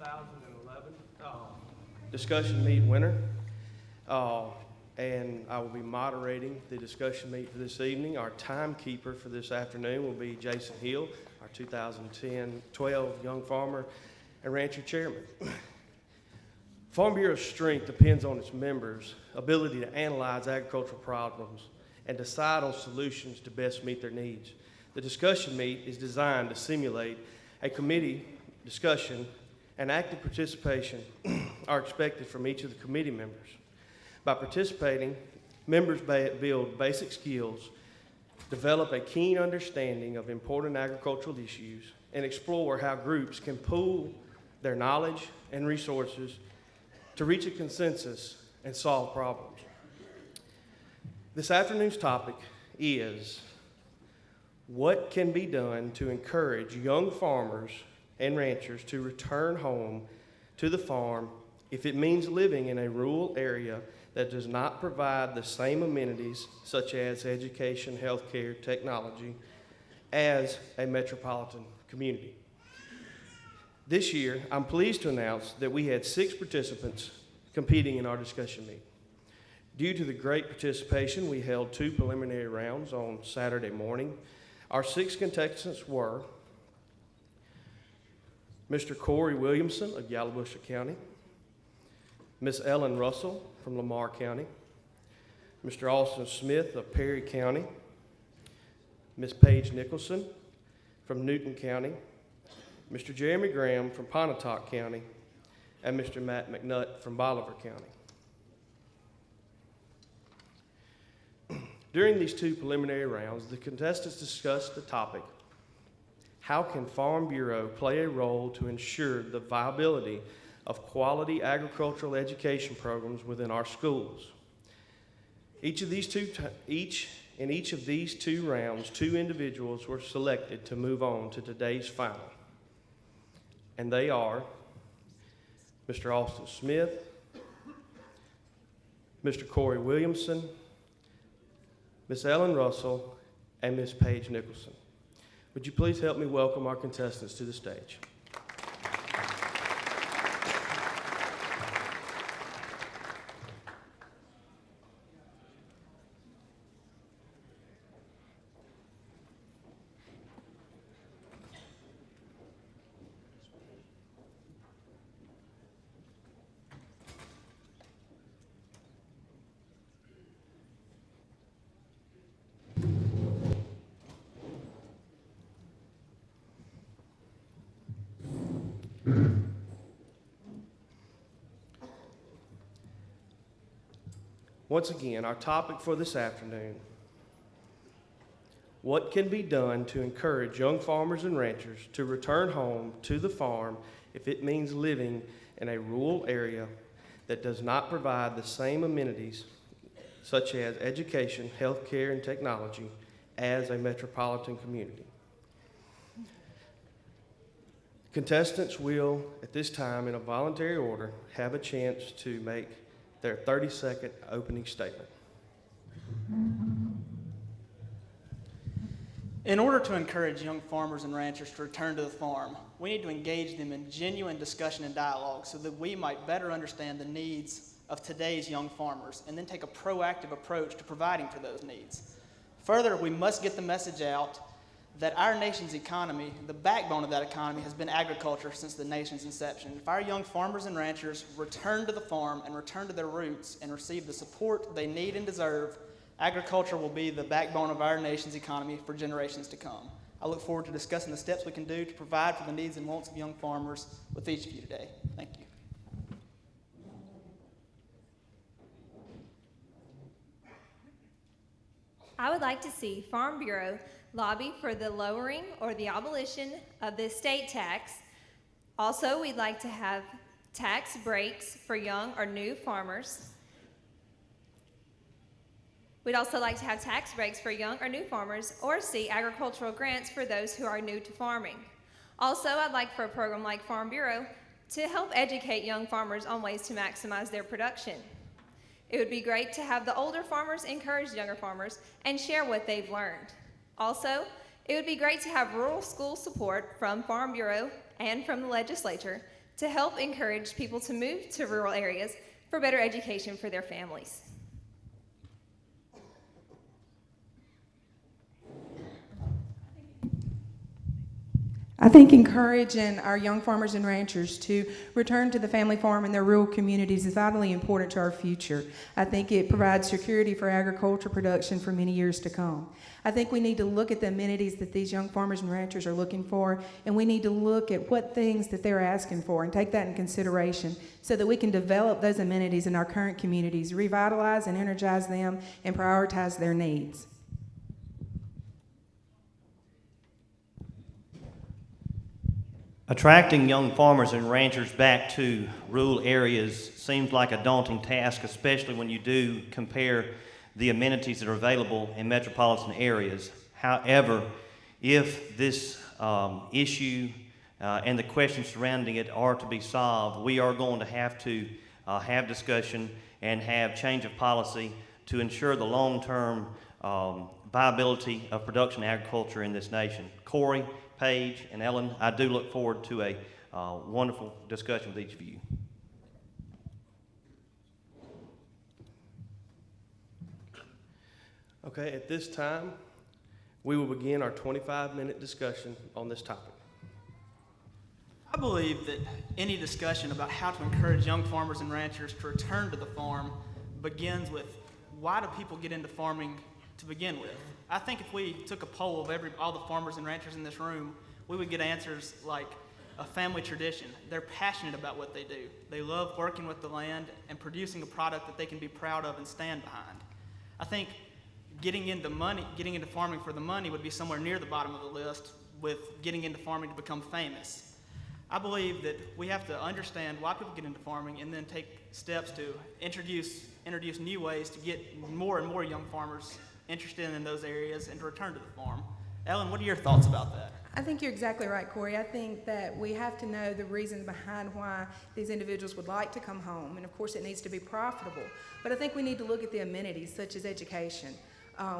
2011 discussion meet winner. And I will be moderating the discussion meet for this evening. Our timekeeper for this afternoon will be Jason Hill, our 2010-12 Young Farmer and Rancher Chairman. Farm Bureau's strength depends on its members' ability to analyze agricultural problems and decide on solutions to best meet their needs. The discussion meet is designed to simulate a committee discussion, and active participation are expected from each of the committee members. By participating, members build basic skills, develop a keen understanding of important agricultural issues, and explore how groups can pool their knowledge and resources to reach a consensus and solve problems. This afternoon's topic is what can be done to encourage young farmers and ranchers to return home to the farm if it means living in a rural area that does not provide the same amenities such as education, healthcare, technology as a metropolitan community. This year, I'm pleased to announce that we had 6 participants competing in our discussion meet. Due to the great participation, we held 2 preliminary rounds on Saturday morning. Our 6 contestants were Mr. Corey Williamson of Yalobusha County, Miss Ellen Russell from Lamar County, Mr. Austin Smith of Perry County, Miss Paige Nicholson from Newton County, Mr. Jeremy Graham from Pontotoc County, and Mr. Matt McNutt from Bolivar County. During these 2 preliminary rounds, the contestants discussed the topic, how can Farm Bureau play a role to ensure the viability of quality agricultural education programs within our schools? In each of these two rounds, 2 individuals were selected to move on to today's final. And they are Mr. Austin Smith, Mr. Corey Williamson, Miss Ellen Russell, and Miss Paige Nicholson. Would you please help me welcome our contestants to the stage? Once again, our topic for this afternoon, what can be done to encourage young farmers and ranchers to return home to the farm if it means living in a rural area that does not provide the same amenities such as education, healthcare, and technology as a metropolitan community? Contestants will, at this time, in a voluntary order, have a chance to make their 30-second opening statement. In order to encourage young farmers and ranchers to return to the farm, we need to engage them in genuine discussion and dialogue so that we might better understand the needs of today's young farmers and then take a proactive approach to providing for those needs. Further, we must get the message out that our nation's economy, the backbone of that economy, has been agriculture since the nation's inception. If our young farmers and ranchers return to the farm and return to their roots and receive the support they need and deserve, agriculture will be the backbone of our nation's economy for generations to come. I look forward to discussing the steps we can do to provide for the needs and wants of young farmers with each of you today. Thank you. I would like to see Farm Bureau lobby for the lowering or the abolition of the estate tax. Also, we'd like to have tax breaks for young or new farmers. We'd also like to have tax breaks for young or new farmers, or see agricultural grants for those who are new to farming. Also, I'd like for a program like Farm Bureau to help educate young farmers on ways to maximize their production. It would be great to have the older farmers encourage younger farmers and share what they've learned. Also, it would be great to have rural school support from Farm Bureau and from the legislature to help encourage people to move to rural areas for better education for their families. I think encouraging our young farmers and ranchers to return to the family farm in their rural communities is vitally important to our future. I think it provides security for agriculture production for many years to come. I think we need to look at the amenities that these young farmers and ranchers are looking for, and we need to look at what things that they're asking for and take that in consideration so that we can develop those amenities in our current communities, revitalize and energize them, and prioritize their needs. Attracting young farmers and ranchers back to rural areas seems like a daunting task, especially when you do compare the amenities that are available in metropolitan areas. However, if this issue and the questions surrounding it are to be solved, we are going to have discussion and have change of policy to ensure the long-term viability of production agriculture in this nation. Corey, Paige, and Ellen, I do look forward to a wonderful discussion with each of you. Okay, at this time, we will begin our 25-minute discussion on this topic. I believe that any discussion about how to encourage young farmers and ranchers to return to the farm begins with, why do people get into farming to begin with? I think if we took a poll of all the farmers and ranchers in this room, we would get answers like a family tradition. They're passionate about what they do. They love working with the land and producing a product that they can be proud of and stand behind. I think getting into farming for the money would be somewhere near the bottom of the list, with getting into farming to become famous. I believe that we have to understand why people get into farming and then take steps to introduce new ways to get more and more young farmers interested in those areas and to return to the farm. Ellen, what are your thoughts about that? I think you're exactly right, Corey. I think that we have to know the reasons behind why these individuals would like to come home, and of course it needs to be profitable. But I think we need to look at the amenities, such as education.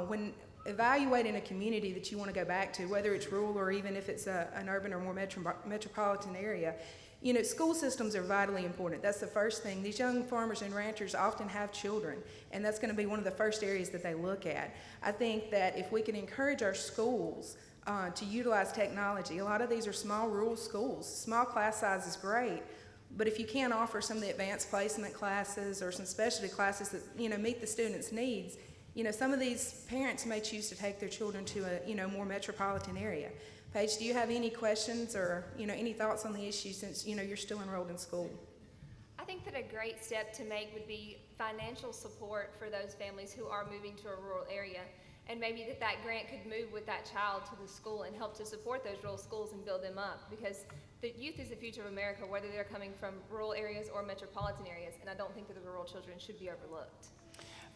When evaluating a community that you want to go back to, whether it's rural or even if it's an urban or more metropolitan area, you know, school systems are vitally important. That's the first thing. These young farmers and ranchers often have children, and that's going to be one of the first areas that they look at. I think that if we can encourage our schools to utilize technology, a lot of these are small rural schools. Small class size is great, but if you can't offer some of the advanced placement classes or some specialty classes that, you know, meet the students' needs, you know, some of these parents may choose to take their children to a, you know, more metropolitan area. Paige, do you have any questions or, you know, any thoughts on the issue since, you know, you're still enrolled in school? I think that a great step to make would be financial support for those families who are moving to a rural area. And maybe that grant could move with that child to the school and help to support those rural schools and build them up, because the youth is the future of America, whether they're coming from rural areas or metropolitan areas, and I don't think that the rural children should be overlooked.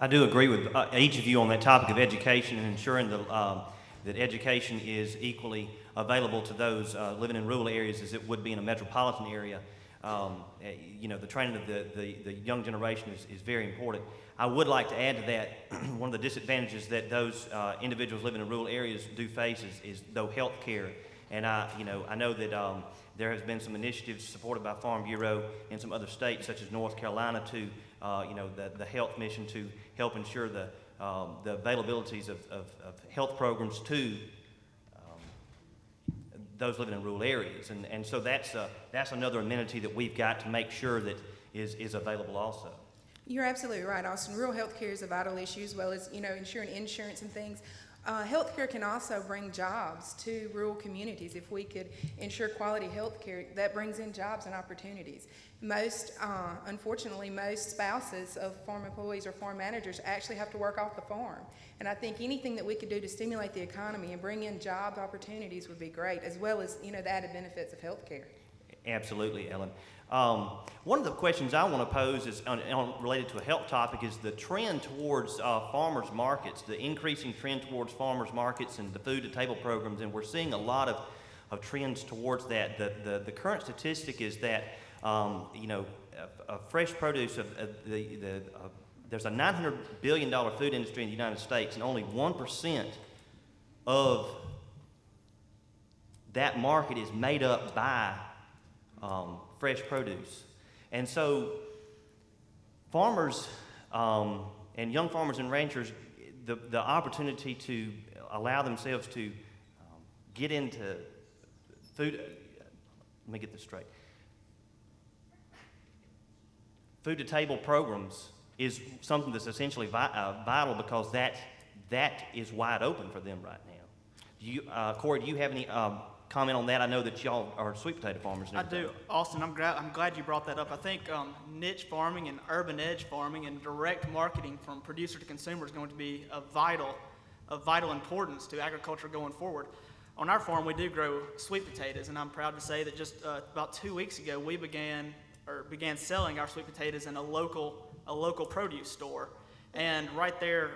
I do agree with each of you on that topic of education and ensuring that education is equally available to those living in rural areas as it would be in a metropolitan area. You know, the training of the young generation is very important. I would like to add to that, one of the disadvantages that those individuals living in rural areas do face is though health care. And I know that there has been some initiatives supported by Farm Bureau in some other states, such as North Carolina, to the health mission to help ensure the availabilities of health programs to those living in rural areas. And so that's another amenity that we've got to make sure that is available also. You're absolutely right, Austin. Rural health care is a vital issue, as well as, you know, ensuring insurance and things. Health care can also bring jobs to rural communities. If we could ensure quality health care, that brings in jobs and opportunities. Unfortunately, most spouses of farm employees or farm managers actually have to work off the farm. And I think anything that we could do to stimulate the economy and bring in job opportunities would be great, as well as, you know, the added benefits of health care. Absolutely, Ellen. One of the questions I want to pose is related to a health topic is the trend towards farmers markets, the increasing trend towards farmers markets and the food to table programs, and we're seeing a lot of trends towards that. The current statistic is that fresh produce there's a $900 billion food industry in the United States, and only 1% of that market is made up by fresh produce. And so farmers and young farmers and ranchers, the opportunity to allow themselves to get into food, let me get this straight. Food to table programs is something that's essentially vital because that is wide open for them right now. Do you, Corey, do you have any comment on that? I know that y'all are sweet potato farmers. I do. Austin, I'm glad you brought that up. I think niche farming and urban edge farming and direct marketing from producer to consumer is going to be of vital importance to agriculture going forward. On our farm, we do grow sweet potatoes, and I'm proud to say that just about 2 weeks ago, we began selling our sweet potatoes in a local produce store. And right there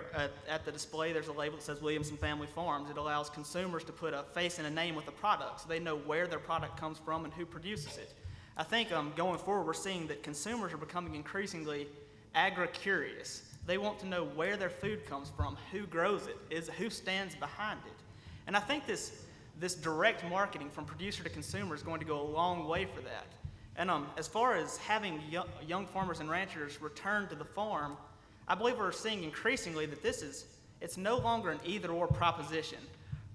at the display, there's a label that says Williamson Family Farms. It allows consumers to put a face and a name with the product so they know where their product comes from and who produces it. I think going forward, we're seeing that consumers are becoming increasingly agri-curious. They want to know where their food comes from, who grows it, who stands behind it. And I think this direct marketing from producer to consumer is going to go a long way for that. And as far as having young farmers and ranchers return to the farm, I believe we're seeing increasingly that it's no longer an either-or proposition.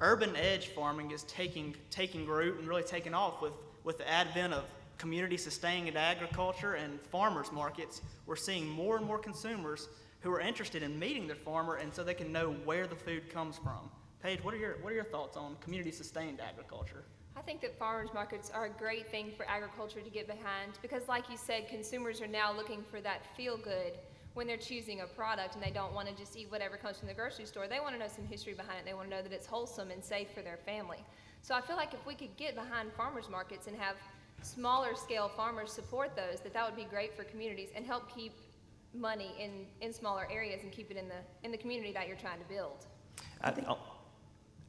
Urban edge farming is taking root and really taking off with the advent of community-sustained agriculture and farmers markets. We're seeing more and more consumers who are interested in meeting their farmer, and so they can know where the food comes from. Paige, what are your thoughts on community-sustained agriculture? I think that farmers markets are a great thing for agriculture to get behind because, like you said, consumers are now looking for that feel-good when they're choosing a product, and they don't want to just eat whatever comes from the grocery store. They want to know some history behind it. They want to know that it's wholesome and safe for their family. So I feel like if we could get behind farmers markets and have smaller scale farmers support those, that would be great for communities and help keep money in smaller areas and keep it in the community that you're trying to build.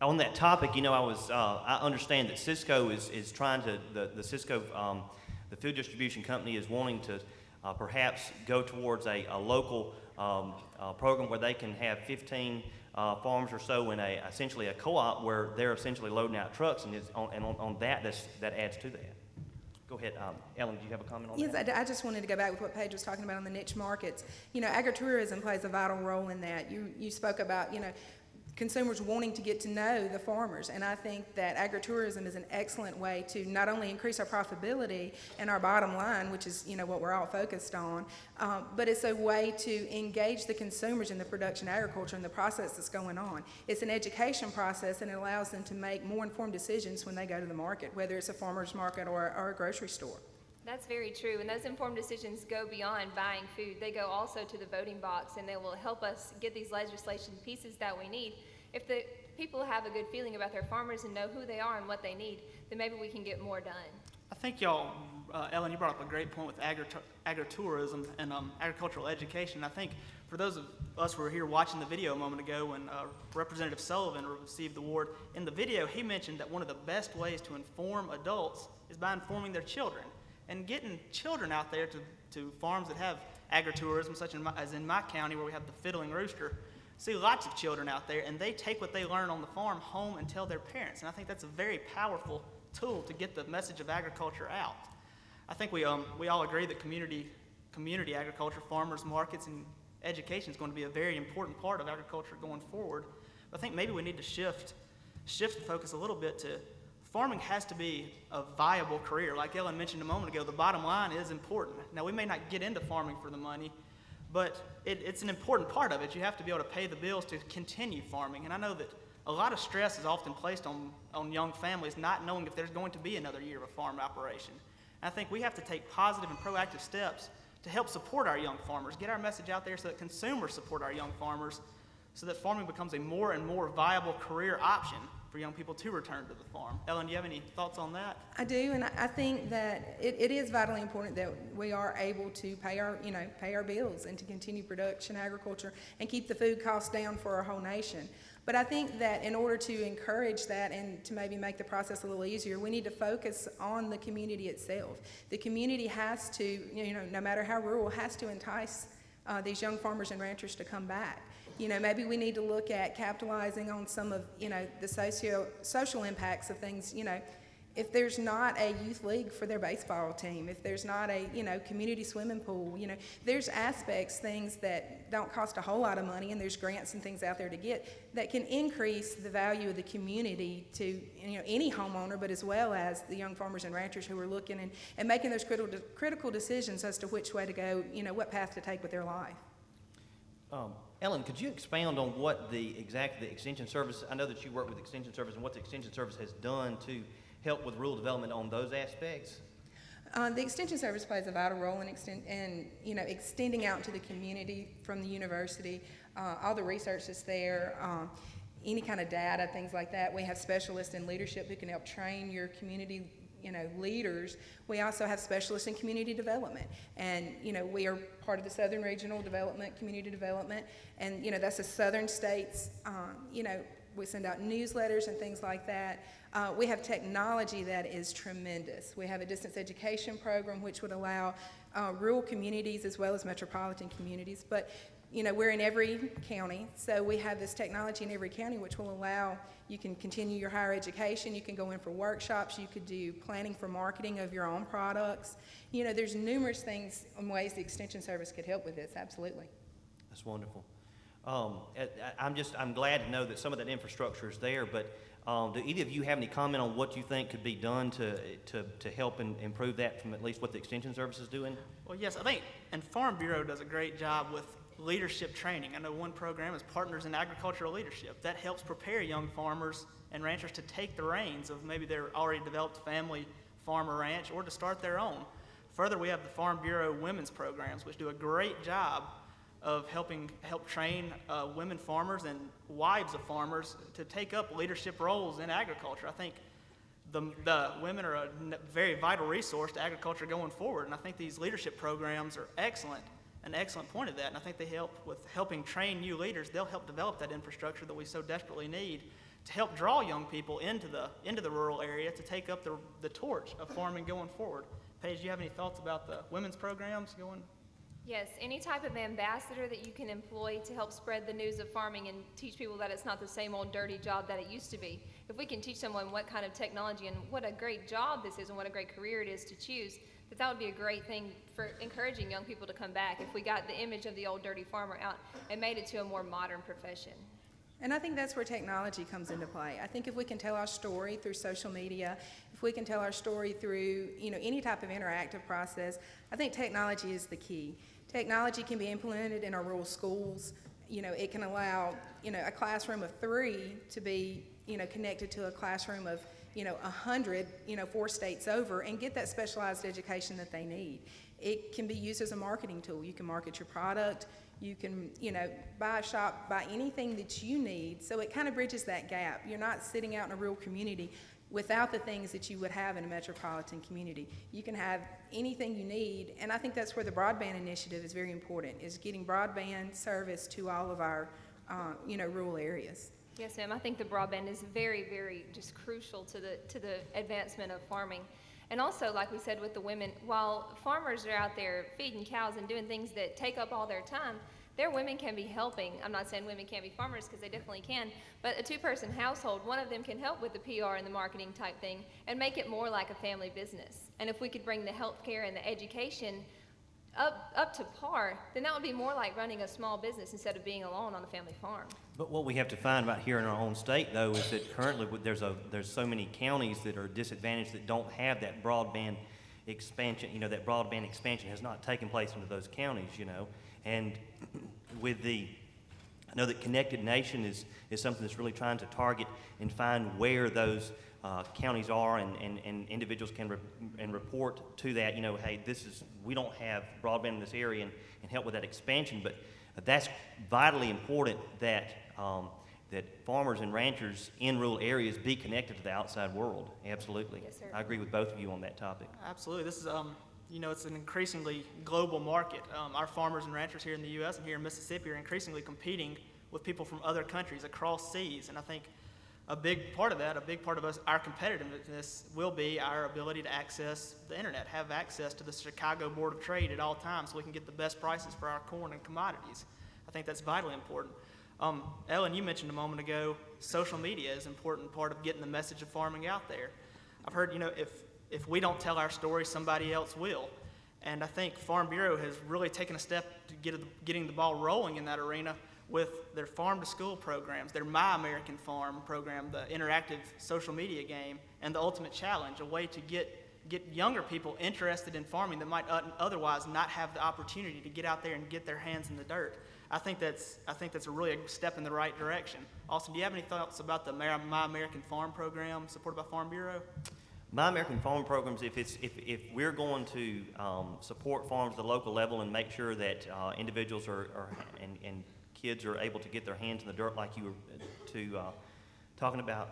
On that topic, I understand that Cisco is trying to, the Cisco, the food distribution company is wanting to perhaps go towards a local program where they can have 15 farms or so in essentially a co-op where they're essentially loading out trucks, and on that adds to that. Go ahead, Ellen, do you have a comment on that? Yes, I just wanted to go back with what Paige was talking about on the niche markets. Agritourism plays a vital role in that. You spoke about, consumers wanting to get to know the farmers, and I think that agritourism is an excellent way to not only increase our profitability and our bottom line, which is what we're all focused on, but it's a way to engage the consumers in the production agriculture and the process that's going on. It's an education process, and it allows them to make more informed decisions when they go to the market, whether it's a farmer's market or a grocery store. That's very true, and those informed decisions go beyond buying food. They go also to the voting box, and they will help us get these legislation pieces that we need. If the people have a good feeling about their farmers and know who they are and what they need, then maybe we can get more done. I think y'all, Ellen, you brought up a great point with agritourism and agricultural education. I think for those of us who were here watching the video a moment ago when Representative Sullivan received the award, in the video he mentioned that one of the best ways to inform adults is by informing their children. And getting children out there to farms that have agritourism, such as in my county where we have the Fiddling Rooster, see lots of children out there, and they take what they learn on the farm home and tell their parents. And I think that's a very powerful tool to get the message of agriculture out. I think we all agree that community agriculture, farmers markets, and education is going to be a very important part of agriculture going forward. But I think maybe we need to shift the focus a little bit to farming has to be a viable career. Like Ellen mentioned a moment ago, the bottom line is important. Now, we may not get into farming for the money, but it's an important part of it. You have to be able to pay the bills to continue farming. And I know that a lot of stress is often placed on young families not knowing if there's going to be another year of a farm operation. And I think we have to take positive and proactive steps to help support our young farmers, get our message out there so that consumers support our young farmers, so that farming becomes a more and more viable career option for young people to return to the farm. Ellen, do you have any thoughts on that? I do, and I think that it is vitally important that we are able to pay our bills and to continue production agriculture and keep the food costs down for our whole nation. But I think that in order to encourage that and to maybe make the process a little easier, we need to focus on the community itself. The community has to, no matter how rural, has to entice these young farmers and ranchers to come back. Maybe we need to look at capitalizing on some of, the social impacts of things, if there's not a youth league for their baseball team, if there's not a, community swimming pool, there's aspects, things that don't cost a whole lot of money, and there's grants and things out there to get that can increase the value of the community to, any homeowner, but as well as the young farmers and ranchers who are looking and making those critical decisions as to which way to go, what path to take with their life. Ellen, could you expound on what the Extension Service, I know that you work with Extension Service, and what the Extension Service has done to help with rural development on those aspects? The Extension Service plays a vital role in extending out to the community from the university. All the research that's there, any kind of data, things like that. We have specialists in leadership who can help train your community leaders. We also have specialists in community development, and we are part of the Southern Regional Development, Community Development, and that's the southern states. We send out newsletters and things like that. We have technology that is tremendous. We have a distance education program which would allow rural communities as well as metropolitan communities, but we're in every county, so we have this technology in every county which will allow you can continue your higher education, you can go in for workshops, you could do planning for marketing of your own products. There's numerous things and ways the Extension Service could help with this, absolutely. That's wonderful. I'm glad to know that some of that infrastructure is there, but do either of you have any comment on what you think could be done to help and improve that from at least what the Extension Service is doing? Well, yes, I think, and Farm Bureau does a great job with leadership training. I know one program is Partners in Agricultural Leadership. That helps prepare young farmers and ranchers to take the reins of maybe their already developed family farm or ranch, or to start their own. Further, we have the Farm Bureau women's programs, which do a great job of help train women farmers and wives of farmers to take up leadership roles in agriculture. I think the women are a very vital resource to agriculture going forward, and I think these leadership programs are an excellent point of that, and I think they help with helping train new leaders. They'll help develop that infrastructure that we so desperately need to help draw young people into the rural area to take up the torch of farming going forward. Paige, do you have any thoughts about the women's programs going? Yes, any type of ambassador that you can employ to help spread the news of farming and teach people that it's not the same old dirty job that it used to be. If we can teach someone what kind of technology and what a great job this is and what a great career it is to choose, that would be a great thing for encouraging young people to come back if we got the image of the old dirty farmer out and made it to a more modern profession. And I think that's where technology comes into play. I think if we can tell our story through social media, if we can tell our story through any type of interactive process, I think technology is the key. Technology can be implemented in our rural schools. It can allow a classroom of 3 to be connected to a classroom of 100 4 states over, and get that specialized education that they need. It can be used as a marketing tool. You can market your product. You can, buy anything that you need. So it kind of bridges that gap. You're not sitting out in a rural community without the things that you would have in a metropolitan community. You can have anything you need, and I think that's where the broadband initiative is very important, is getting broadband service to all of our, rural areas. Yes, ma'am. I think the broadband is very, very just crucial to the advancement of farming. And also, like we said with the women, while farmers are out there feeding cows and doing things that take up all their time, their women can be helping. I'm not saying women can't be farmers, because they definitely can, but a 2-person household, one of them can help with the PR and the marketing type thing and make it more like a family business. And if we could bring the healthcare and the education up to par, then that would be more like running a small business instead of being alone on a family farm. But what we have to find about here in our own state, though, is that currently there's so many counties that are disadvantaged that don't have that broadband expansion. That broadband expansion has not taken place into those counties. And I know that Connected Nation is something that's really trying to target and find where those counties are, and individuals can report to that. Hey, we don't have broadband in this area, and help with that expansion. But that's vitally important that that farmers and ranchers in rural areas be connected to the outside world. Absolutely. Yes, sir. I agree with both of you on that topic. Absolutely. This is it's an increasingly global market. Our farmers and ranchers here in the U.S. and here in Mississippi are increasingly competing with people from other countries across seas, and I think a big part of our competitiveness will be our ability to access the internet, have access to the Chicago Board of Trade at all times so we can get the best prices for our corn and commodities. I think that's vitally important. Ellen, you mentioned a moment ago, social media is an important part of getting the message of farming out there. I've heard, if we don't tell our story, somebody else will. And I think Farm Bureau has really taken a step to getting the ball rolling in that arena with their Farm to School programs, their My American Farm program, the interactive social media game, and the Ultimate Challenge, a way to get younger people interested in farming that might otherwise not have the opportunity to get out there and get their hands in the dirt. I think that's a really a step in the right direction. Austin, do you have any thoughts about the My American Farm program supported by Farm Bureau? My American Farm programs, if we're going to support farms at the local level and make sure that individuals and kids are able to get their hands in the dirt like you were talking about,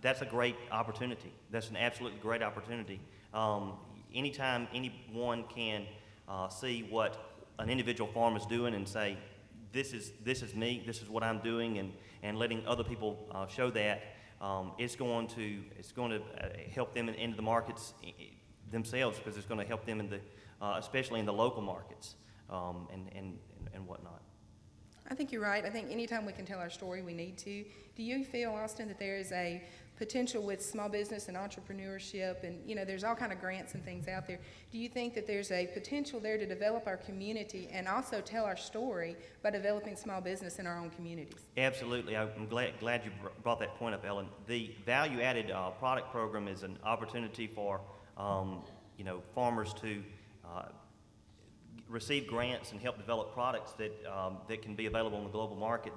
that's a great opportunity. That's an absolutely great opportunity. Anytime anyone can see what an individual farmer is doing and say, this is me, this is what I'm doing, and letting other people show that, it's going to help them into the markets themselves, because it's going to help them in the especially in the local markets and whatnot. I think you're right. I think anytime we can tell our story, we need to. Do you feel, Austin, that there is a potential with small business and entrepreneurship, and there's all kind of grants and things out there? Do you think that there's a potential there to develop our community and also tell our story by developing small business in our own communities? Absolutely. I'm glad you brought that point up, Ellen. The value-added product program is an opportunity for farmers to receive grants and help develop products that can be available in the global market.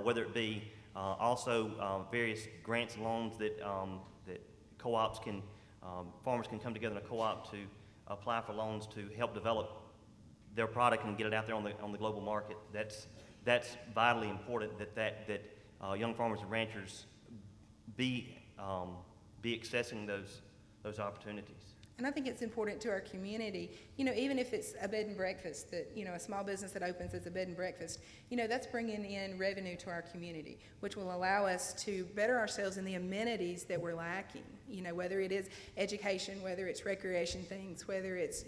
Whether it be also various grants and loans that co-ops farmers can come together in a co-op to apply for loans to help develop their product and get it out there on the global market. That's vitally important that young farmers and ranchers be accessing those opportunities. And I think it's important to our community, even if it's a bed and breakfast, that, a small business that opens as a bed and breakfast, that's bringing in revenue to our community, which will allow us to better ourselves in the amenities that we're lacking, whether it is education, whether it's recreation things, whether it's,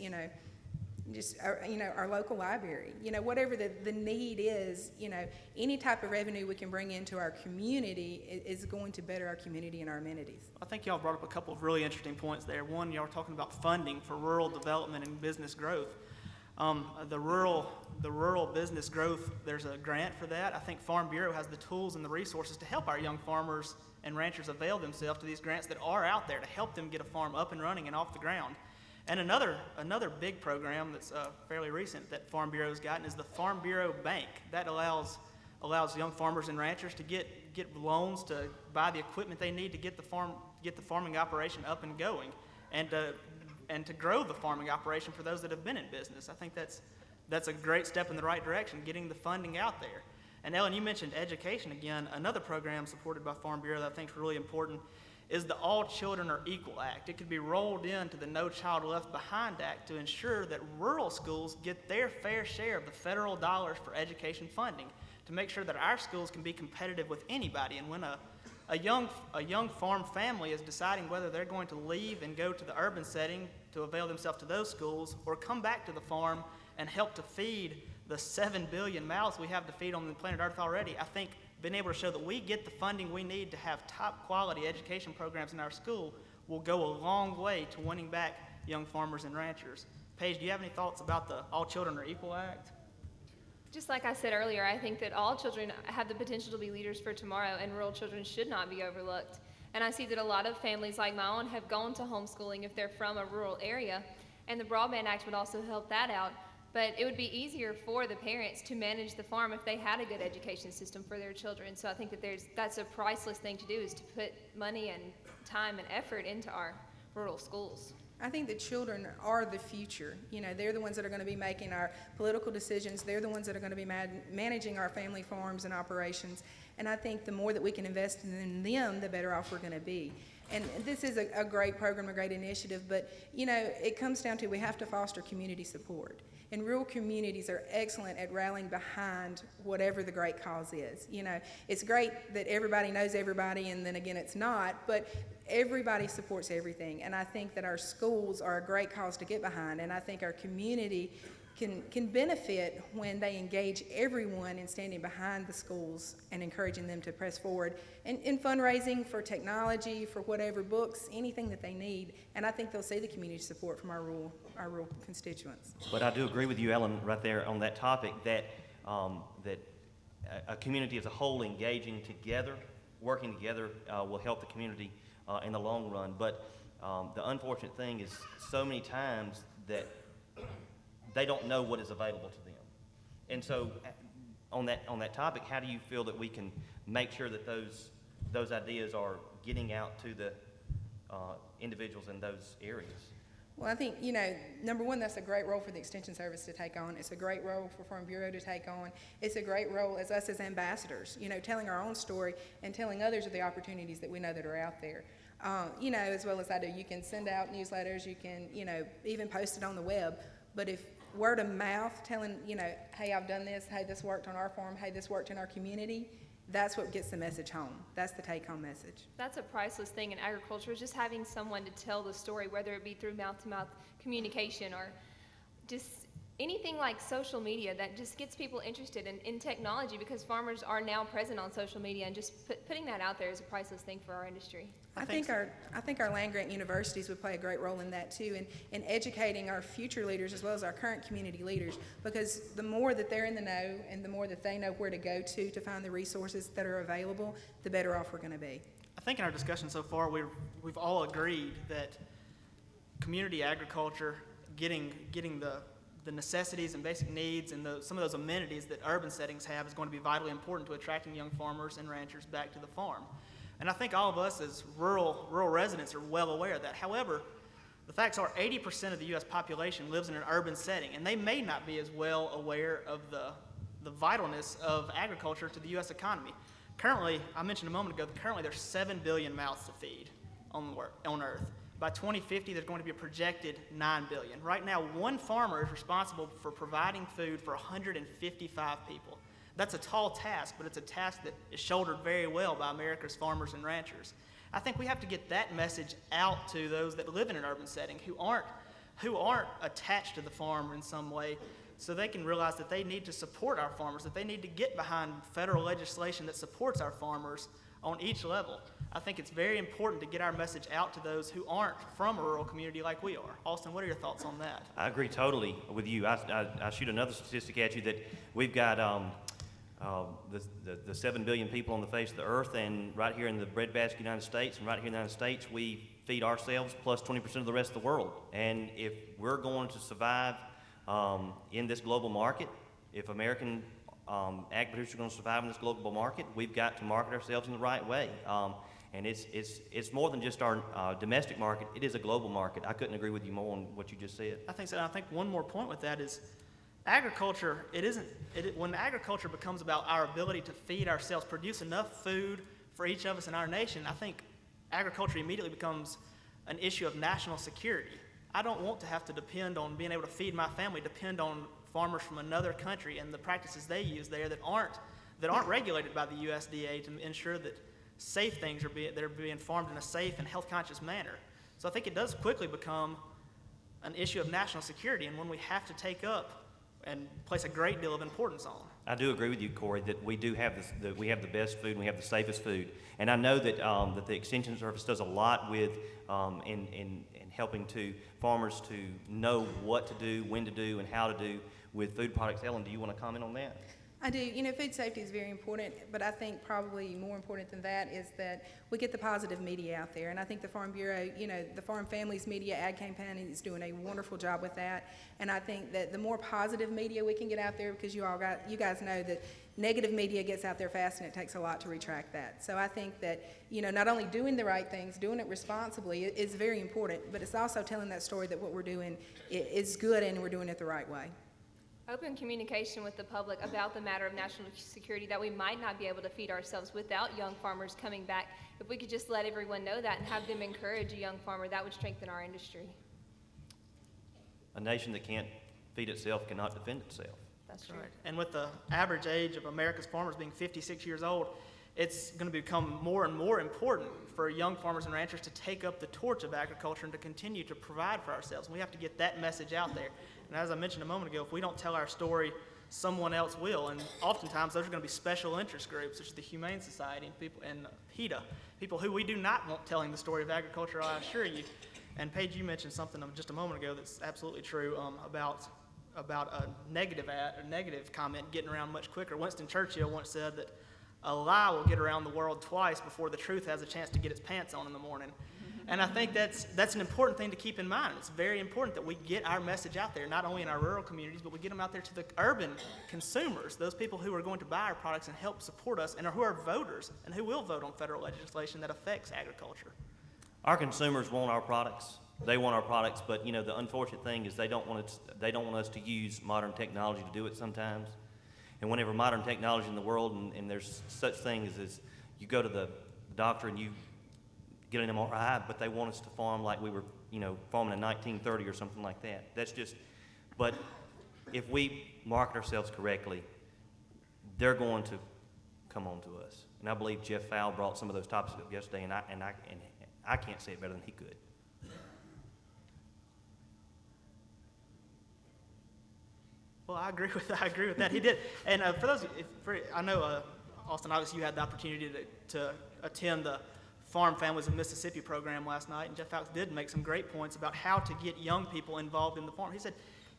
just our local library, whatever the need is, any type of revenue we can bring into our community is going to better our community and our amenities. I think y'all brought up a couple of really interesting points there. One, y'all were talking about funding for rural development and business growth. The rural business growth, there's a grant for that. I think Farm Bureau has the tools and the resources to help our young farmers and ranchers avail themselves to these grants that are out there to help them get a farm up and running and off the ground. And another big program that's fairly recent that Farm Bureau's gotten is the Farm Bureau Bank. That allows young farmers and ranchers to get loans to buy the equipment they need to get the farming operation up and going, and to grow the farming operation for those that have been in business. I think that's a great step in the right direction, getting the funding out there. And Ellen, you mentioned education again. Another program supported by Farm Bureau that I think is really important is the All Children Are Equal Act. It could be rolled into the No Child Left Behind Act to ensure that rural schools get their fair share of the federal dollars for education funding, to make sure that our schools can be competitive with anybody. And when a young farm family is deciding whether they're going to leave and go to the urban setting to avail themselves to those schools, or come back to the farm and help to feed the 7 billion mouths we have to feed on the planet Earth already, I think being able to show that we get the funding we need to have top quality education programs in our school will go a long way to winning back young farmers and ranchers. Paige, do you have any thoughts about the All Children Are Equal Act? Just like I said earlier, I think that all children have the potential to be leaders for tomorrow, and rural children should not be overlooked. And I see that a lot of families like my own have gone to homeschooling if they're from a rural area, and the Broadband Act would also help that out. But it would be easier for the parents to manage the farm if they had a good education system for their children. So I think that that's a priceless thing to do, is to put money and time and effort into our rural schools. I think the children are the future. They're the ones that are going to be making our political decisions. They're the ones that are going to be managing our family farms and operations. And I think the more that we can invest in them, the better off we're going to be. And this is a great program, a great initiative, but, it comes down to we have to foster community support. And rural communities are excellent at rallying behind whatever the great cause is. It's great that everybody knows everybody, and then again, it's not, but everybody supports everything. And I think that our schools are a great cause to get behind, and I think our community can benefit when they engage everyone in standing behind the schools and encouraging them to press forward in fundraising for technology, for whatever books, anything that they need. And I think they'll see the community support from our rural constituents. But I do agree with you, Ellen, right there on that topic, that that a community as a whole engaging together, working together, will help the community in the long run. But the unfortunate thing is so many times that they don't know what is available to them. And so on that topic, how do you feel that we can make sure that those ideas are getting out to the individuals in those areas? Well, I think, number one, that's a great role for the Extension Service to take on. It's a great role for Farm Bureau to take on. It's a great role as us as ambassadors, telling our own story and telling others of the opportunities that we know that are out there. As well as I do. You can send out newsletters, you can, even post it on the web. But if word of mouth telling, hey, I've done this, hey, this worked on our farm, hey, this worked in our community, that's what gets the message home. That's the take-home message. That's a priceless thing in agriculture, is just having someone to tell the story, whether it be through mouth-to-mouth communication or just anything like social media that just gets people interested in technology, because farmers are now present on social media, and just putting that out there is a priceless thing for our industry. I think our land-grant universities would play a great role in that too, in educating our future leaders as well as our current community leaders, because the more that they're in the know and the more that they know where to go to find the resources that are available, the better off we're going to be. I think in our discussion so far, we've all agreed that community agriculture, getting the necessities and basic needs and some of those amenities that urban settings have is going to be vitally important to attracting young farmers and ranchers back to the farm. And I think all of us as rural residents are well aware of that. However, the facts are 80% of the U.S. population lives in an urban setting, and they may not be as well aware of the vitalness of agriculture to the U.S. economy. Currently, I mentioned a moment ago, currently there's 7 billion mouths to feed on Earth. By 2050, there's going to be a projected 9 billion. Right now, one farmer is responsible for providing food for 155 people. That's a tall task, but it's a task that is shouldered very well by America's farmers and ranchers. I think we have to get that message out to those that live in an urban setting who aren't attached to the farm in some way, so they can realize that they need to support our farmers, that they need to get behind federal legislation that supports our farmers on each level. I think it's very important to get our message out to those who aren't from a rural community like we are. Austin, what are your thoughts on that? I agree totally with you. I shoot another statistic at you that we've got the 7 billion people on the face of the earth, and right here in the breadbasket United States, and right here in the United States, we feed ourselves plus 20% of the rest of the world. And if we're going to survive in this global market, if American ag producers are going to survive in this global market, we've got to market ourselves in the right way. And it's more than just our domestic market, it is a global market. I couldn't agree with you more on what you just said. I think so. I think one more point with that is agriculture, when agriculture becomes about our ability to feed ourselves, produce enough food for each of us in our nation, I think agriculture immediately becomes an issue of national security. I don't want to have to depend on being able to feed my family, depend on farmers from another country and the practices they use there that aren't regulated by the USDA to ensure that safe things are being farmed in a safe and health-conscious manner. So I think it does quickly become an issue of national security, and one we have to take up and place a great deal of importance on. I do agree with you, Corey, that we do have we have the best food and we have the safest food. And I know that that the Extension Service does a lot with in helping to farmers to know what to do, when to do, and how to do with food products. Ellen, do you want to comment on that? I do. Food safety is very important, but I think probably more important than that is that we get the positive media out there. And I think the Farm Bureau, the Farm Families Media ad campaign is doing a wonderful job with that. And I think that the more positive media we can get out there, because you guys know that negative media gets out there fast and it takes a lot to retract that. So I think that, not only doing the right things, doing it responsibly is very important, but it's also telling that story that what we're doing is good and we're doing it the right way. Open communication with the public about the matter of national security, that we might not be able to feed ourselves without young farmers coming back. If we could just let everyone know that and have them encourage a young farmer, that would strengthen our industry. A nation that can't feed itself cannot defend itself. That's true. Right. And with the average age of America's farmers being 56 years old, it's going to become more and more important for young farmers and ranchers to take up the torch of agriculture and to continue to provide for ourselves. And we have to get that message out there. And as I mentioned a moment ago, if we don't tell our story, someone else will. And oftentimes those are going to be special interest groups, such as the Humane Society and people, and PETA, people who we do not want telling the story of agriculture, I assure you. And Paige, you mentioned something just a moment ago that's absolutely true about a negative comment getting around much quicker. Winston Churchill once said that a lie will get around the world twice before the truth has a chance to get its pants on in the morning. And I think that's an important thing to keep in mind. It's very important that we get our message out there, not only in our rural communities, but we get them out there to the urban consumers, those people who are going to buy our products and help support us, and who are voters, and who will vote on federal legislation that affects agriculture. Our consumers want our products. They want our products, but you know the unfortunate thing is they don't want us to use modern technology to do it sometimes. And whenever modern technology in the world, and there's such things as you go to the doctor and you get an MRI, but they want us to farm like we were, farming in 1930 or something like that. That's just, but if we market ourselves correctly, they're going to come on to us. And I believe Jeff Fowle brought some of those topics up yesterday, and I can't say it better than he could. Well, I agree with that. He did. And for those, I know, Austin, obviously you had the opportunity to attend the Farm Families of Mississippi program last night, and Jeff Fowle did make some great points about how to get young people involved in the farm. He said,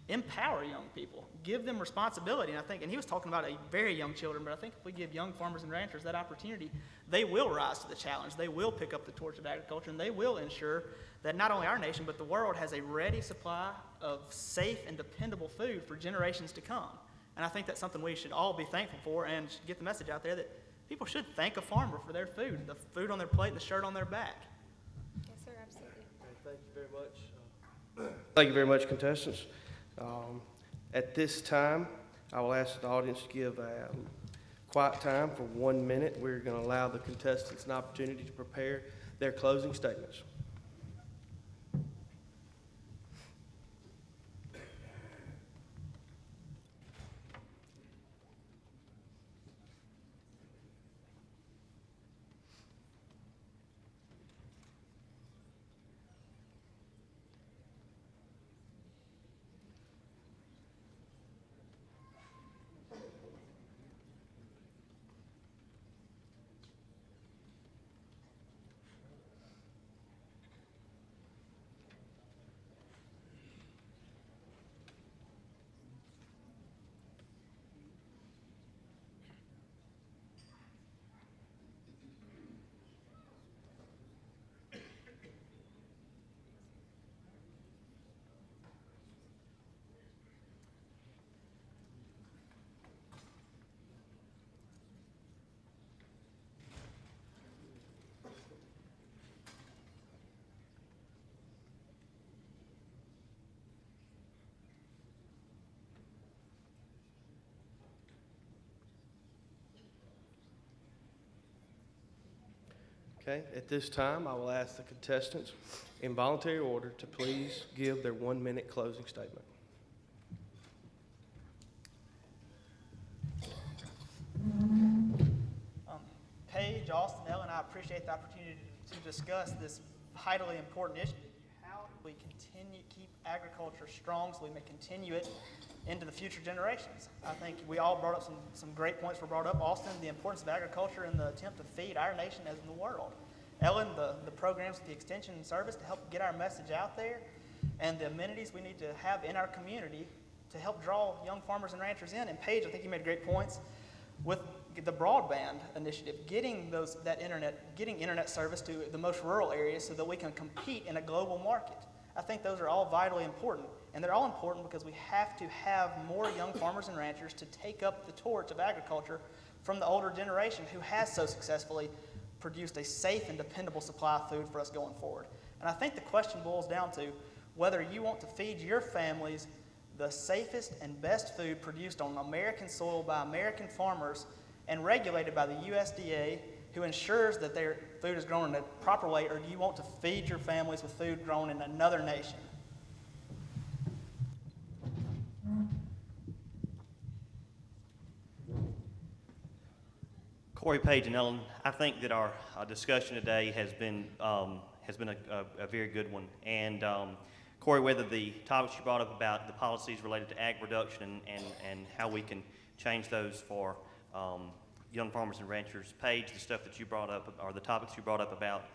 empower young people, give them responsibility. And he was talking about very young children, but I think if we give young farmers and ranchers that opportunity, they will rise to the challenge. They will pick up the torch of agriculture, and they will ensure that not only our nation, but the world has a ready supply of safe and dependable food for generations to come. And I think that's something we should all be thankful for, and should get the message out there that people should thank a farmer for their food, the food on their plate, the shirt on their back. Yes, sir, absolutely. Thank you very much. Thank you very much, contestants. At this time, I will ask the audience to give a quiet time for 1 minute. We're going to allow the contestants an opportunity to prepare their closing statements. Okay, at this time, I will ask the contestants in voluntary order to please give their 1 minute closing statement. Paige, Austin, Ellen, I appreciate the opportunity to discuss this vitally important issue. How do we keep agriculture strong so we may continue it into the future generations? I think we all brought up some great points were brought up. Austin, the importance of agriculture in the attempt to feed our nation as in the world. Ellen, the programs with the Extension Service to help get our message out there, and the amenities we need to have in our community to help draw young farmers and ranchers in. And Paige, I think you made great points with the broadband initiative, getting internet service to the most rural areas so that we can compete in a global market. I think those are all vitally important, and they're all important because we have to have more young farmers and ranchers to take up the torch of agriculture from the older generation who has so successfully produced a safe and dependable supply of food for us going forward. And I think the question boils down to whether you want to feed your families the safest and best food produced on American soil by American farmers and regulated by the USDA, who ensures that their food is grown in a proper way, or do you want to feed your families with food grown in another nation? Corey, Paige, and Ellen, I think that our discussion today has been a very good one. And Corey, whether the topics you brought up about the policies related to ag production and how we can change those for young farmers and ranchers, Paige, the stuff that you brought up, or the topics you brought up about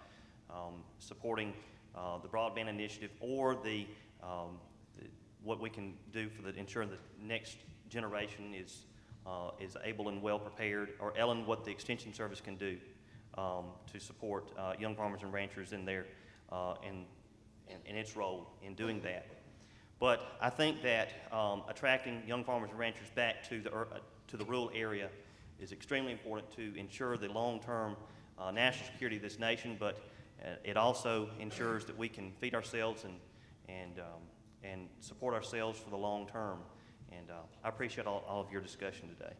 supporting the broadband initiative, or what we can do for ensuring the next generation is able and well prepared, or Ellen, what the Extension Service can do to support young farmers and ranchers in their in its role in doing that. But I think that attracting young farmers and ranchers back to the rural area is extremely important to ensure the long-term national security of this nation, but it also ensures that we can feed ourselves and support ourselves for the long term. And I appreciate all of your discussion today.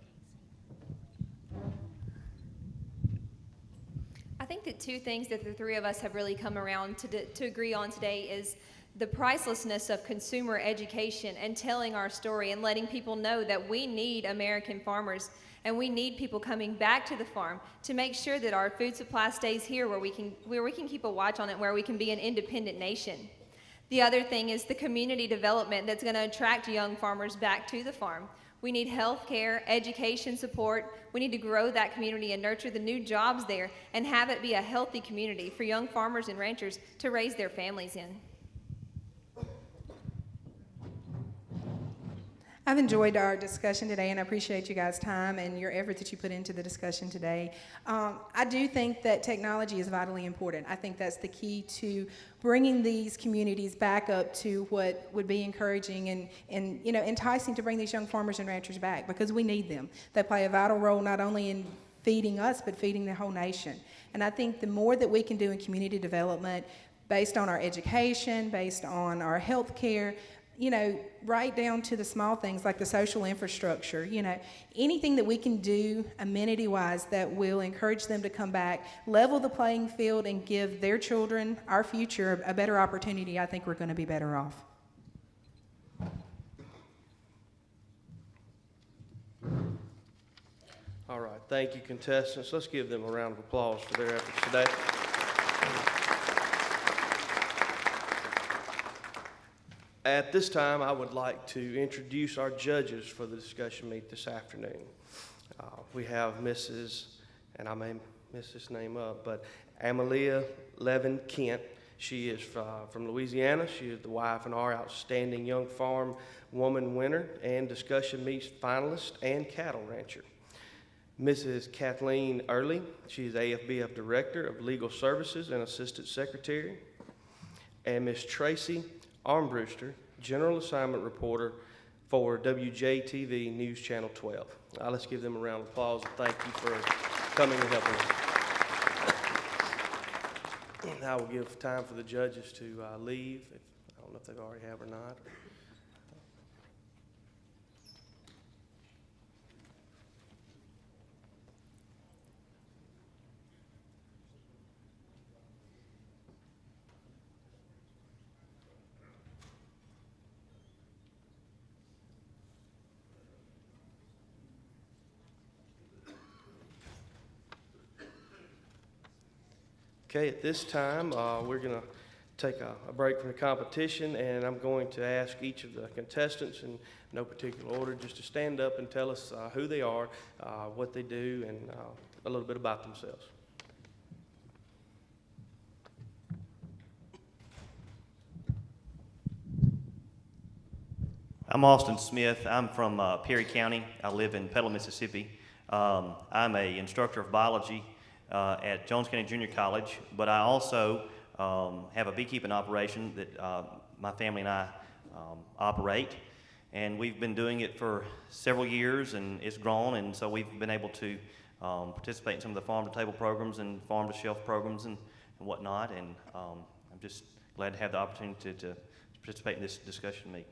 I think that two things that the three of us have really come around to agree on today is the pricelessness of consumer education and telling our story and letting people know that we need American farmers and we need people coming back to the farm to make sure that our food supply stays here where we can keep a watch on it, where we can be an independent nation. The other thing is the community development that's going to attract young farmers back to the farm. We need health care, education support. We need to grow that community and nurture the new jobs there and have it be a healthy community for young farmers and ranchers to raise their families in. I've enjoyed our discussion today, and I appreciate you guys' time and your effort that you put into the discussion today. I do think that technology is vitally important. I think that's the key to bringing these communities back up to what would be encouraging and enticing to bring these young farmers and ranchers back, because we need them. They play a vital role not only in feeding us, but feeding the whole nation. And I think the more that we can do in community development, based on our education, based on our health care, right down to the small things like the social infrastructure, anything that we can do amenity-wise that will encourage them to come back, level the playing field, and give their children, our future, a better opportunity, I think we're going to be better off. All right, thank you, contestants. Let's give them a round of applause for their efforts today. At this time, I would like to introduce our judges for the discussion meet this afternoon. We have Mrs., and I may mess this name up, but Amalia Levin Kent. She is from Louisiana. She is the YF&R Outstanding Young Farm Woman winner and discussion meets finalist and cattle rancher. Mrs. Kathleen Early. She is AFBF Director of Legal Services and Assistant Secretary. And Ms. Tracy Armbruster, General Assignment Reporter for WJTV News Channel 12. Let's give them a round of applause and thank you for coming and helping us. Now we'll give time for the judges to leave. I don't know if they already have or not. Okay, at this time, we're going to take a break from the competition, and I'm going to ask each of the contestants, in no particular order, just to stand up and tell us who they are, what they do, and a little bit about themselves. I'm Austin Smith. I'm from Perry County. I live in Petaluma, Mississippi. I'm an instructor of biology at Jones County Junior College, but I also have a beekeeping operation that my family and I operate, and we've been doing it for several years, and it's grown, and so we've been able to participate in some of the farm-to-table programs and farm-to-shelf programs and whatnot, and I'm just glad to have the opportunity to participate in this discussion meeting.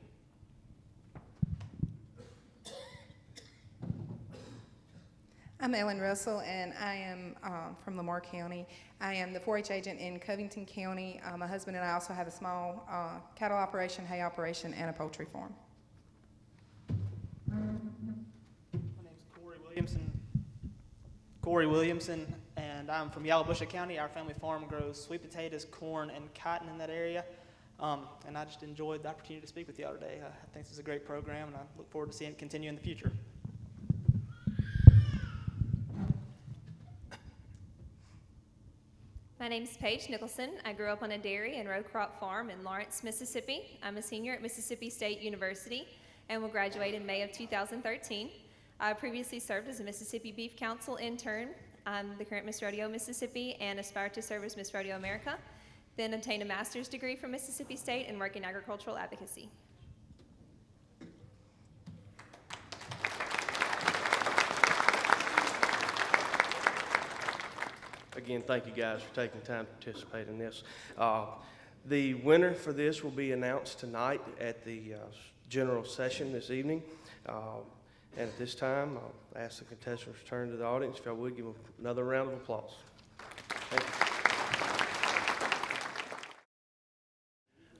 I'm Ellen Russell, and I am from Lamar County. I am the 4-H agent in Covington County. My husband and I also have a small cattle operation, hay operation, and a poultry farm. My name is Corey Williamson, and I'm from Yalobusha County. Our family farm grows sweet potatoes, corn, and cotton in that area. And I just enjoyed the opportunity to speak with y'all today. I think this is a great program, and I look forward to seeing it continue in the future. My name is Paige Nicholson. I grew up on a dairy and row crop farm in Lawrence, Mississippi. I'm a senior at Mississippi State University and will graduate in May of 2013. I previously served as a Mississippi Beef Council intern. I'm the current Miss Rodeo Mississippi and aspire to serve as Miss Rodeo America. Then obtained a master's degree from Mississippi State and work in agricultural advocacy. Again, thank you guys for taking time to participate in this. The winner for this will be announced tonight at the general session this evening. And at this time, I'll ask the contestants to return to the audience. If I would, give them another round of applause. Thank you.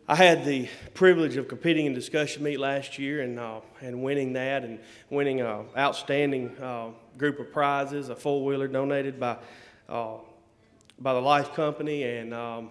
I had the privilege of competing in discussion meet last year and winning that and winning an outstanding group of prizes, a four-wheeler donated by the Life Company, and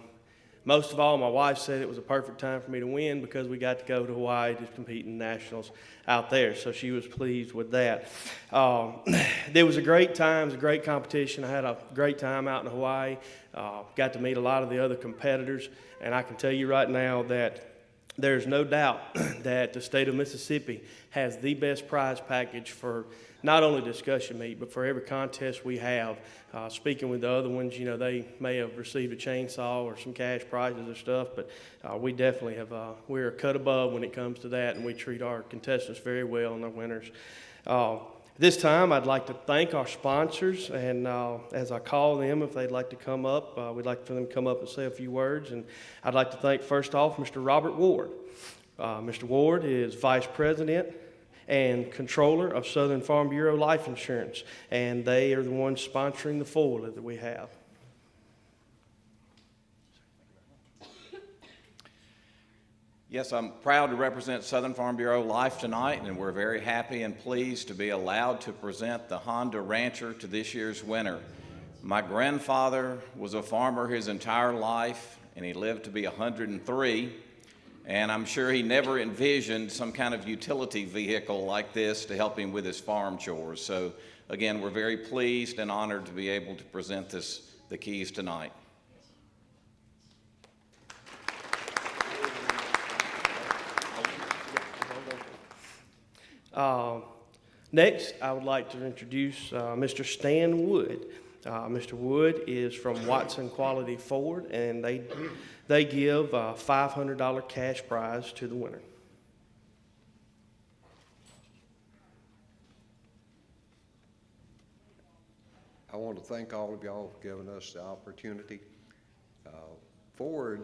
most of all, my wife said it was a perfect time for me to win because we got to go to Hawaii to compete in nationals out there, so she was pleased with that. There was a great time, it was a great competition. I had a great time out in Hawaii, got to meet a lot of the other competitors, and I can tell you right now that there's no doubt that the state of Mississippi has the best prize package for not only discussion meet, but for every contest we have. Speaking with the other ones, you know, they may have received a chainsaw or some cash prizes or stuff, but we definitely have, we're a cut above when it comes to that, and we treat our contestants very well and our winners. This time, I'd like to thank our sponsors, and as I call them, if they'd like to come up, we'd like for them to come up and say a few words. And I'd like to thank, first off, Mr. Robert Ward. Mr. Ward is Vice President and Controller of Southern Farm Bureau Life Insurance, and they are the ones sponsoring the four-wheeler that we have. Yes, I'm proud to represent Southern Farm Bureau Life tonight, and we're very happy and pleased to be allowed to present the Honda Rancher to this year's winner. My grandfather was a farmer his entire life, and he lived to be 103, and I'm sure he never envisioned some kind of utility vehicle like this to help him with his farm chores. So again, we're very pleased and honored to be able to present the keys tonight. Next, I would like to introduce Mr. Stan Wood. Mr. Wood is from Watson Quality Ford, and they give a $500 cash prize to the winner. I want to thank all of y'all for giving us the opportunity. Ford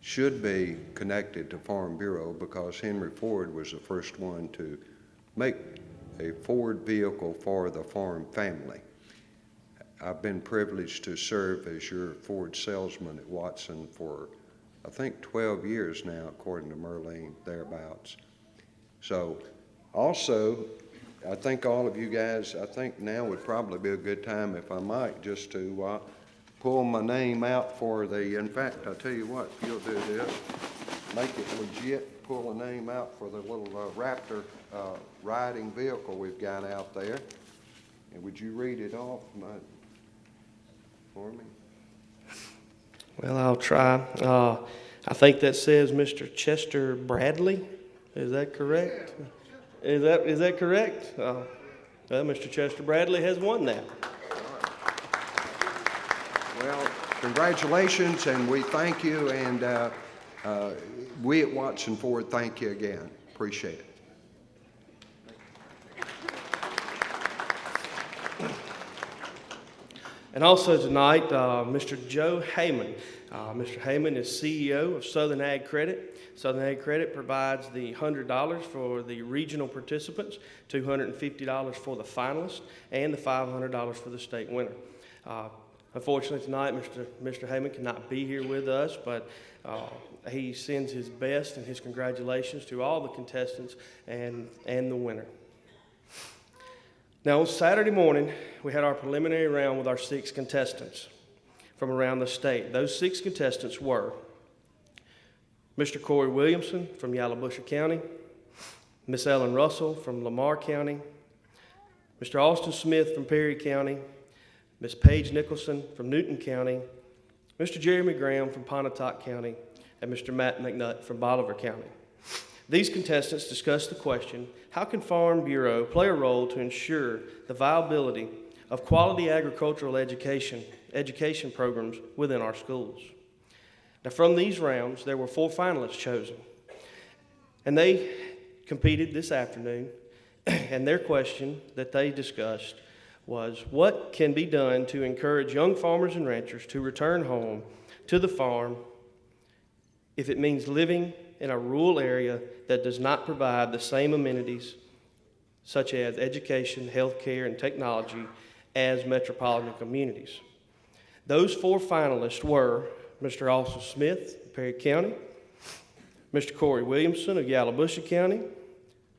should be connected to Farm Bureau because Henry Ford was the first one to make a Ford vehicle for the farm family. I've been privileged to serve as your Ford salesman at Watson for, I think, 12 years now, according to Merlene, thereabouts. So also, I think all of you guys, I think now would probably be a good time, if I might, just to pull my name out for the, in fact, I'll tell you what, if you'll do this, make it legit, pull a name out for the little Raptor riding vehicle we've got out there. And would you read it off for me? Well, I'll try. I think that says Mr. Chester Bradley. Is that correct? Is that correct? Well, Mr. Chester Bradley has won that. Well, congratulations, and we thank you, and we at Watson Ford thank you again. Appreciate it. And also tonight, Mr. Joe Heyman. Mr. Heyman is CEO of Southern Ag Credit. Southern Ag Credit provides the $100 for the regional participants, $250 for the finalists, and the $500 for the state winner. Unfortunately tonight, Mr. Heyman cannot be here with us, but he sends his best and his congratulations to all the contestants and the winner. Now, on Saturday morning, we had our preliminary round with our 6 contestants from around the state. Those 6 contestants were Mr. Corey Williamson from Yalobusha County, Miss Ellen Russell from Lamar County, Mr. Austin Smith from Perry County, Miss Paige Nicholson from Newton County, Mr. Jeremy Graham from Pontotoc County, and Mr. Matt McNutt from Bolivar County. These contestants discussed the question, how can Farm Bureau play a role to ensure the viability of quality agricultural education programs within our schools? Now, from these rounds, there were 4 finalists chosen, and they competed this afternoon, and their question that they discussed was, what can be done to encourage young farmers and ranchers to return home to the farm if it means living in a rural area that does not provide the same amenities such as education, healthcare, and technology as metropolitan communities? Those 4 finalists were Mr. Austin Smith of Perry County, Mr. Corey Williamson of Yalobusha County,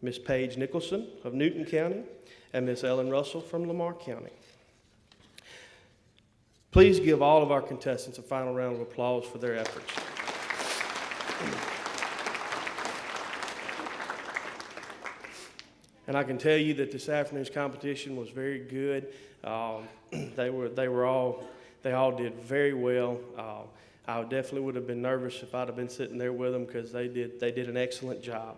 Miss Paige Nicholson of Newton County, and Miss Ellen Russell from Lamar County. Please give all of our contestants a final round of applause for their efforts. And I can tell you that this afternoon's competition was very good. They all did very well. I definitely would have been nervous if I'd have been sitting there with them because they did an excellent job.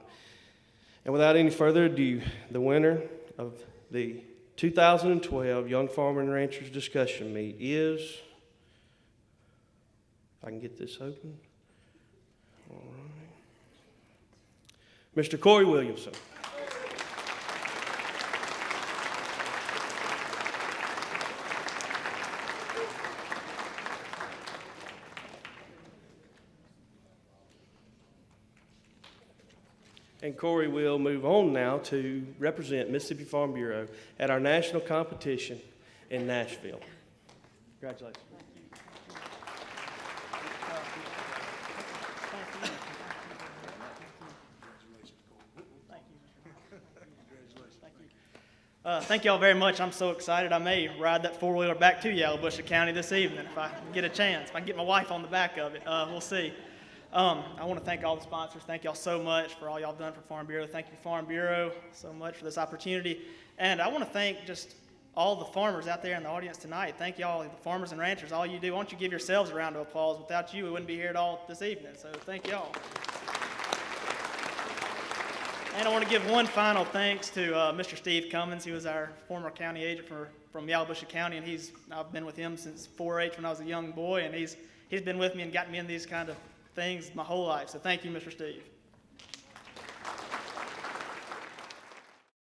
And without any further ado, the winner of the 2012 Young Farmer and Ranchers Discussion Meet is, if I can get this open, all right, Mr. Corey Williamson. And Corey will move on now to represent Mississippi Farm Bureau at our national competition in Nashville. Congratulations. Thank you all very much. I'm so excited. I may ride that 4-wheeler back to Yalobusha County this evening if I get a chance. If I can get my wife on the back of it, we'll see. I want to thank all the sponsors. Thank y'all so much for all y'all done for Farm Bureau. Thank you, Farm Bureau, so much for this opportunity. And I want to thank just all the farmers out there in the audience tonight. Thank y'all, the farmers and ranchers, all you do. Why don't you give yourselves a round of applause? Without you, we wouldn't be here at all this evening. So thank y'all. And I want to give one final thanks to Mr. Steve Cummins. He was our former county agent from Yalobusha County, and I've been with him since 4-H when I was a young boy, and he's been with me and gotten me in these kind of things my whole life. So thank you, Mr. Steve.